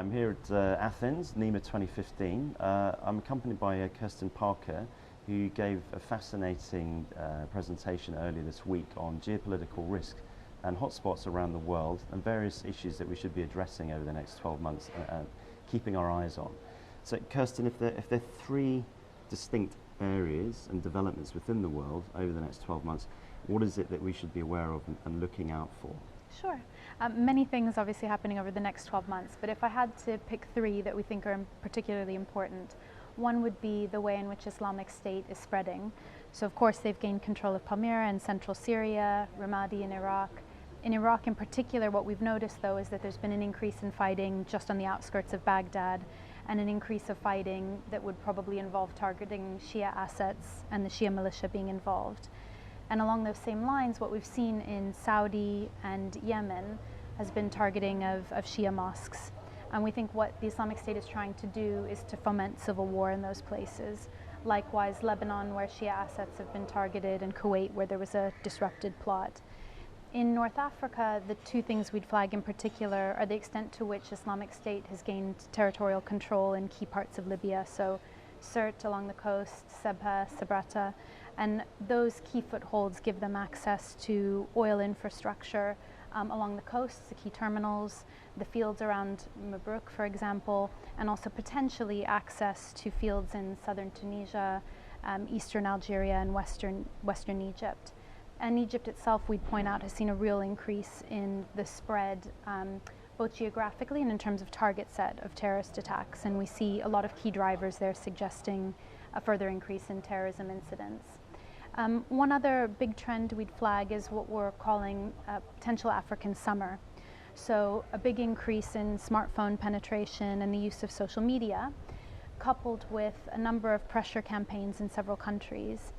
I'm here at Athens, NeMa 2015. I'm accompanied by Kirsten Parker, who gave a fascinating presentation earlier this week on geopolitical risk and hotspots around the world and various issues that we should be addressing over the next 12 months and keeping our eyes on. So Kirsten, if there are three distinct areas and developments within the world over the next 12 months, what is it that we should be aware of and looking out for? Sure. Many things obviously happening over the next 12 months, but if I had to pick three that we think are particularly important, one would be the way in which Islamic State is spreading. So of course they've gained control of Palmyra and central Syria, Ramadi in Iraq. In Iraq in particular, what we've noticed though is that there's been an increase in fighting just on the outskirts of Baghdad, and an increase of fighting that would probably involve targeting Shia assets and the Shia militia being involved. And along those same lines, what we've seen in Saudi and Yemen has been targeting of Shia mosques. And we think what the Islamic State is trying to do is to foment civil war in those places. Likewise, Lebanon, where Shia assets have been targeted, and Kuwait, where there was a disrupted plot. In North Africa, the two things we'd flag in particular are the extent to which Islamic State has gained territorial control in key parts of Libya. So Sirte along the coast, Sebha, Sabrata, and those key footholds give them access to oil infrastructure along the coast, the key terminals, the fields around Mabruk, for example, and also potentially access to fields in southern Tunisia, eastern Algeria, and western Egypt. And Egypt itself, we'd point out, has seen a real increase in the spread, both geographically and in terms of target set of terrorist attacks. And we see a lot of key drivers there suggesting a further increase in terrorism incidents. One other big trend we'd flag is what we're calling potential African summer. So a big increase in smartphone penetration and the use of social media, coupled with a number of pressure campaigns in several countries.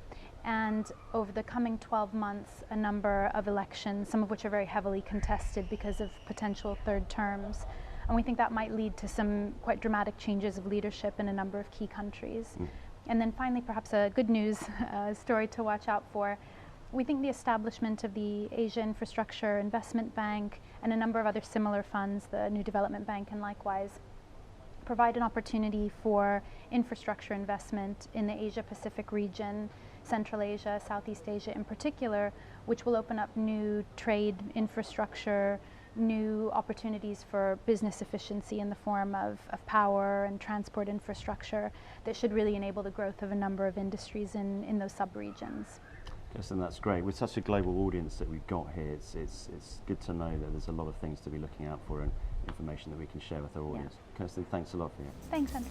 And over the coming 12 months, a number of elections, some of which are very heavily contested because of potential third terms. And we think that might lead to some quite dramatic changes of leadership in a number of key countries. And then finally, perhaps a good news story to watch out for. We think the establishment of the Asia Infrastructure Investment Bank and a number of other similar funds, the New Development Bank and likewise, provide an opportunity for infrastructure investment in the Asia-Pacific region, Central Asia, Southeast Asia in particular, which will open up new trade infrastructure, new opportunities for business efficiency in the form of power and transport infrastructure that should really enable the growth of a number of industries in those sub-regions. Kirsten, that's great. With such a global audience that we've got here, it's good to know that there's a lot of things to be looking out for and information that we can share with our audience. Yeah. Kirsten, thanks a lot for you. Thanks, Andrew.